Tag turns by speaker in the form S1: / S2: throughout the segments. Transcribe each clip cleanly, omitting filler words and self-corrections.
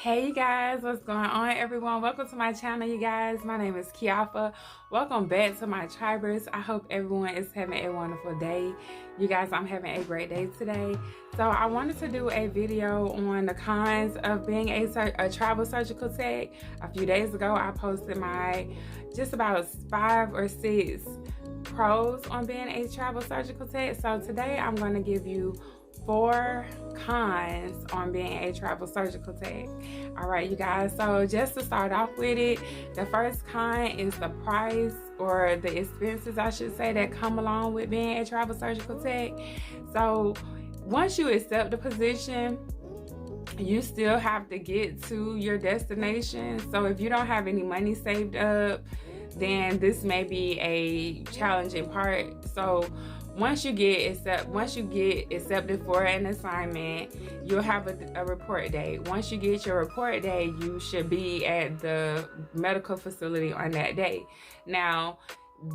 S1: Hey you guys, what's going on everyone? Welcome to my channel, you guys. My name is Kiafa. Welcome back to my tribers. I hope everyone is having a wonderful day. You guys, I'm having a great day today. So I wanted to do a video on the cons of being a travel surgical tech. A few days ago, I posted my just about 5 or 6 pros on being a travel surgical tech. So today I'm going to give you 4 cons on being a travel surgical tech. All right, you guys, so just to start off with it, the first con is the price, or the expenses I should say, that come along with being a travel surgical tech. So once you accept the position, you still have to get to your destination. So if you don't have any money saved up, then this may be a challenging part. So once you get accepted for an assignment, you'll have a report date. Once you get your report date, you should be at the medical facility on that day. Now,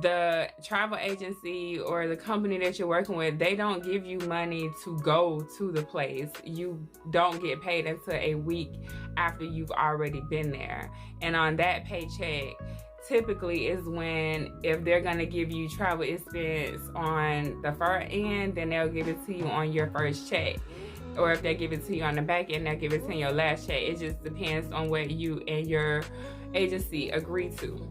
S1: the travel agency or the company that you're working with, they don't give you money to go to the place. You don't get paid until a week after you've already been there. And on that paycheck, typically is when, if they're going to give you travel expense on the front end, then they'll give it to you on your first check. Or if they give it to you on the back end, they'll give it to you on your last check. It just depends on what you and your agency agree to.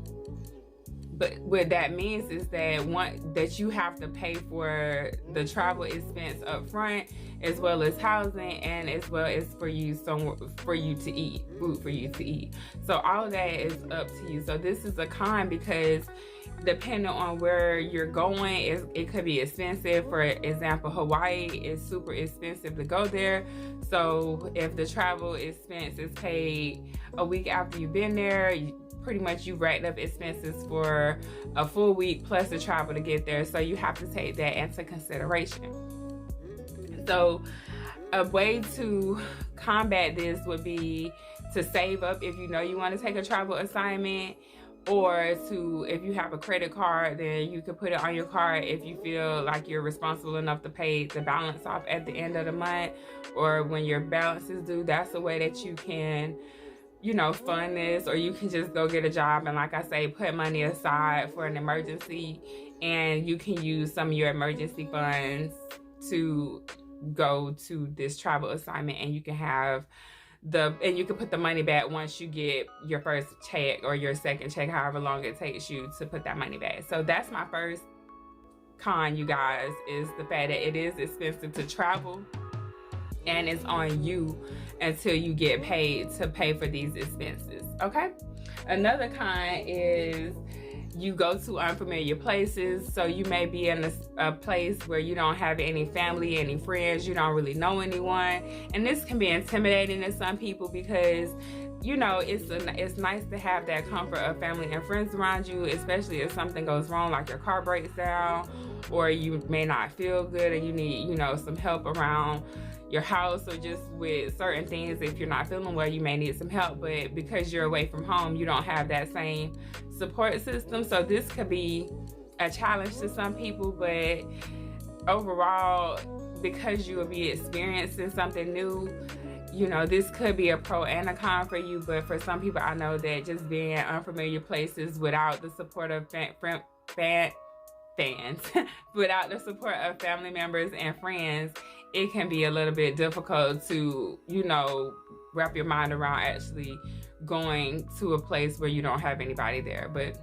S1: But what that means is that you have to pay for the travel expense up front, as well as housing, and as well as for you to eat, food for you to eat. So all of that is up to you. So this is a con because depending on where you're going, it could be expensive. For example, Hawaii is super expensive to go there. So if the travel expense is paid a week after you've been there, pretty much you racked up expenses for a full week plus the travel to get there. So you have to take that into consideration. So a way to combat this would be to save up if you know you want to take a travel assignment, or if you have a credit card, then you could put it on your card if you feel like you're responsible enough to pay the balance off at the end of the month, or when your balance is due. That's a way that you can, fund this. Or you can just go get a job and, like I say, put money aside for an emergency, and you can use some of your emergency funds to go to this travel assignment, and you can put the money back once you get your first check or your second check, however long it takes you to put that money back. So that's my first con, you guys, is the fact that it is expensive to travel, and it's on you until you get paid to pay for these expenses. Okay, another con is you go to unfamiliar places. So you may be in a place where you don't have any family, any friends, you don't really know anyone, and this can be intimidating to some people because it's nice to have that comfort of family and friends around you, especially if something goes wrong, like your car breaks down, or you may not feel good and you need some help around your house, or just with certain things. If you're not feeling well, you may need some help, but because you're away from home, you don't have that same support system. So this could be a challenge to some people, but overall, because you will be experiencing something new, this could be a pro and a con for you. But for some people, I know that just being in unfamiliar places without the support of without the support of family members and friends, it can be a little bit difficult to, wrap your mind around actually going to a place where you don't have anybody there. But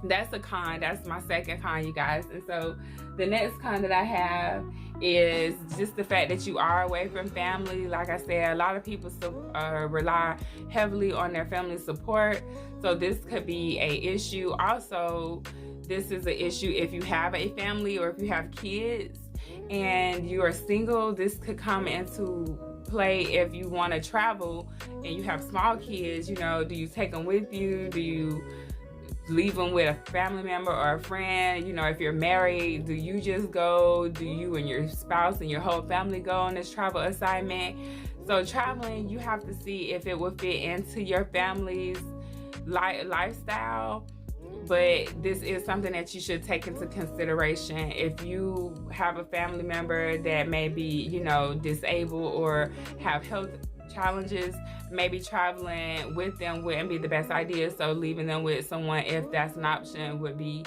S1: that's a con. That's my second con, you guys. And so the next con that I have is just the fact that you are away from family. Like I said, a lot of people rely heavily on their family support. So this could be an issue. Also, this is an issue if you have a family or if you have kids and you are single. This could come into play if you want to travel and you have small kids. Do you take them with you? Do you leave them with a family member or a friend? If you're married, do you just go? Do you and your spouse and your whole family go on this travel assignment? So traveling, you have to see if it will fit into your family's lifestyle. But this is something that you should take into consideration. If you have a family member that may be, disabled or have health challenges, maybe traveling with them wouldn't be the best idea. So leaving them with someone, if that's an option, would be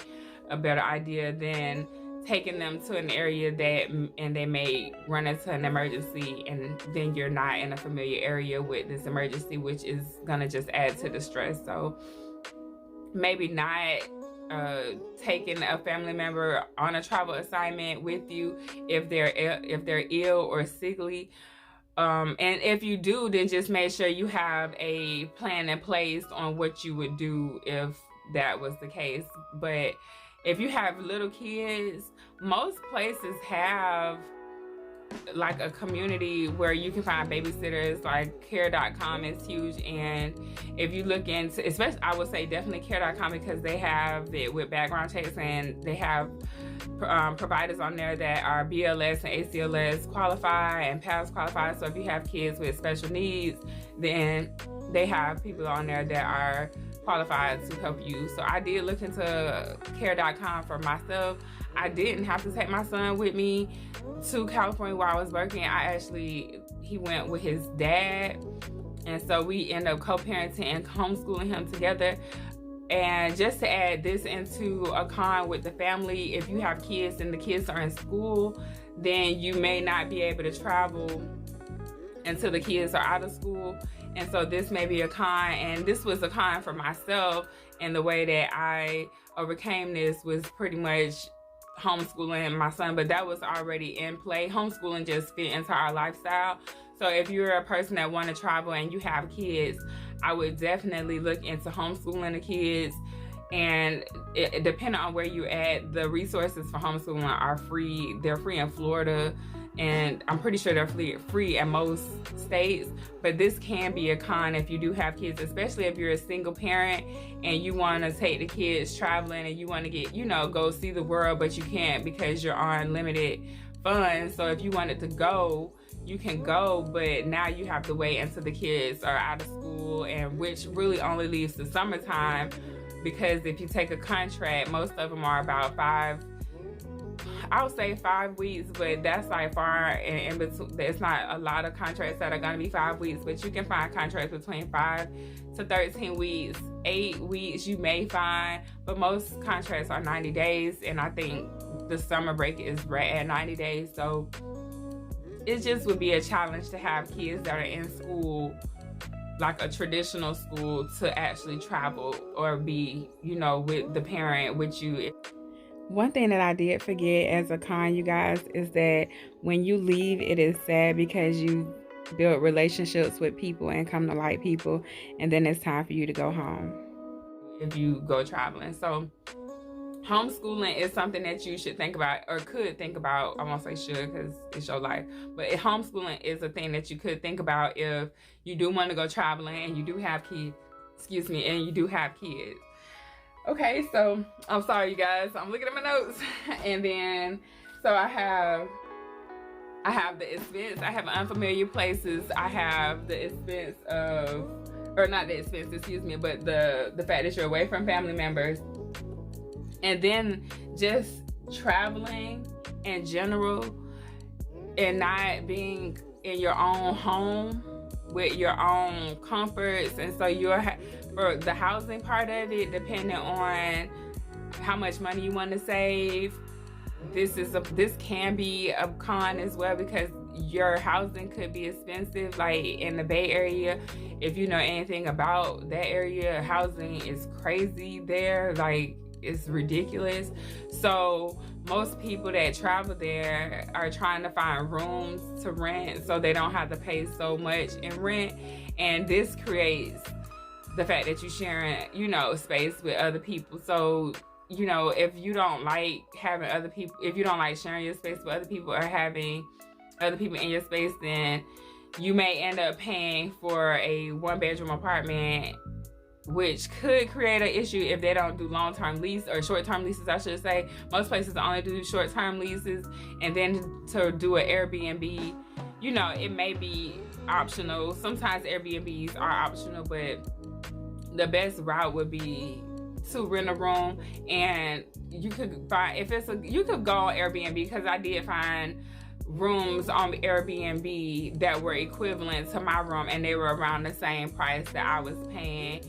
S1: a better idea than taking them to an area and they may run into an emergency, and then you're not in a familiar area with this emergency, which is gonna just add to the stress. So maybe not taking a family member on a travel assignment with you if they're ill or sickly. And if you do, then just make sure you have a plan in place on what you would do if that was the case. But if you have little kids, most places have like a community where you can find babysitters. Like care.com is huge, and if you look into, especially, I would say definitely care.com, because they have it with background checks, and they have providers on there that are BLS and ACLS qualified and PALS qualified. So if you have kids with special needs, then they have people on there that are qualified to help you. So I did look into care.com for myself. I didn't have to take my son with me to California while I was working. He went with his dad, and so we ended up co-parenting and homeschooling him together. And just to add this into a con with the family, if you have kids and the kids are in school, then you may not be able to travel until the kids are out of school. And so this may be a con, and this was a con for myself. And the way that I overcame this was pretty much homeschooling my son, but that was already in play. Homeschooling just fit into our lifestyle. So if you're a person that want to travel and you have kids, I would definitely look into homeschooling the kids. And depending on where you're at, the resources for homeschooling are free. They're free in Florida, and I'm pretty sure they're free in most states. But this can be a con if you do have kids, especially if you're a single parent and you want to take the kids traveling and you want to get, go see the world, but you can't because you're on limited funds. So if you wanted to go, you can go, but now you have to wait until the kids are out of school, and which really only leaves the summertime, because if you take a contract, most of them are about 5 weeks, but that's like far in between. There's not a lot of contracts that are going to be 5 weeks, but you can find contracts between 5 to 13 weeks, 8 weeks you may find, but most contracts are 90 days, and I think the summer break is right at 90 days. So it just would be a challenge to have kids that are in school, like a traditional school, to actually travel or be, with the parent with you. One thing that I did forget as a con, you guys, is that when you leave, it is sad because you build relationships with people and come to like people, and then it's time for you to go home if you go traveling. So homeschooling is something that you should think about, or could think about. I won't say should because it's your life, but homeschooling is a thing that you could think about if you do want to go traveling and you do have kids. Okay, so I'm sorry, you guys. I'm looking at my notes, and then so I have the expense. I have unfamiliar places. I have the expense of, or not the expense, excuse me, but the fact that you're away from family members. And then just traveling in general and not being in your own home with your own comforts. And so for the housing part of it, depending on how much money you want to save, this can be a con as well, because your housing could be expensive. Like in the Bay Area, if you know anything about that area, housing is crazy there. Like, it's ridiculous. So most people that travel there are trying to find rooms to rent so they don't have to pay so much in rent. And this creates the fact that you're sharing, space with other people. So, if you don't like having other people, if you don't like sharing your space with other people or having other people in your space, then you may end up paying for a 1-bedroom apartment, which could create an issue if they don't do long-term lease or short-term leases, I should say. Most places only do short-term leases, and then to do an Airbnb, it may be optional. Sometimes Airbnbs are optional, but the best route would be to rent a room. And you could find, you could go on Airbnb, because I did find rooms on Airbnb that were equivalent to my room, and they were around the same price that I was paying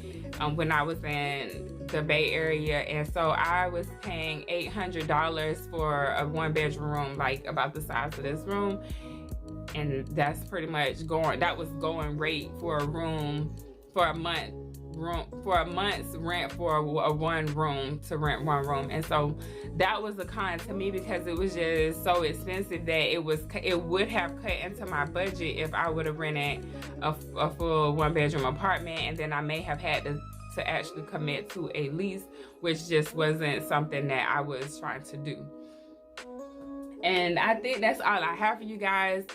S1: when I was in the Bay Area. And so I was paying $800 for a 1-bedroom room, like about the size of this room, and that's pretty much that was going rate for a room for a month's rent for a 1 room, to rent 1 room. And so that was a con to me, because it was just so expensive that it would have cut into my budget if I would have rented a full 1-bedroom apartment, and then I may have had to actually commit to a lease, which just wasn't something that I was trying to do. And I think that's all I have for you guys.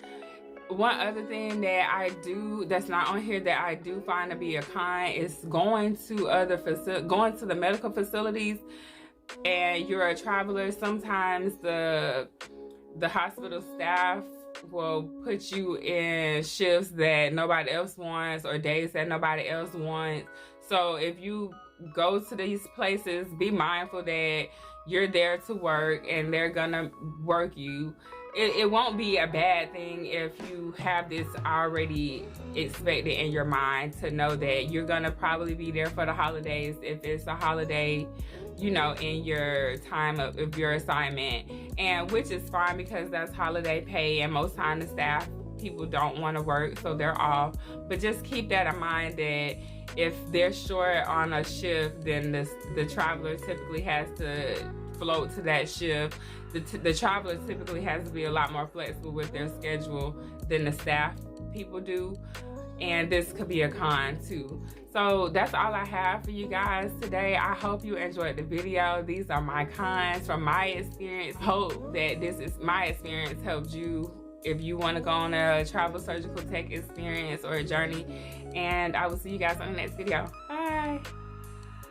S1: One other thing that I do that's not on here that I do find to be a con is going to the medical facilities, and you're a traveler. Sometimes the hospital staff will put you in shifts that nobody else wants, or days that nobody else wants. So if you go to these places, be mindful that you're there to work and they're gonna work you. It won't be a bad thing if you have this already expected in your mind, to know that you're gonna probably be there for the holidays, if it's a holiday, you know, in your time of your assignment, and which is fine, because that's holiday pay, and most times the staff people don't want to work, so they're off. But just keep that in mind, that if they're short on a shift, then the traveler typically has to float to that shift. The traveler typically has to be a lot more flexible with their schedule than the staff people do, and this could be a con too. So that's all I have for you guys today. I hope you enjoyed the video. These are my cons from my experience. Hope that my experience helped you if you want to go on a travel surgical tech experience or a journey. And I will see you guys on the next video. Bye.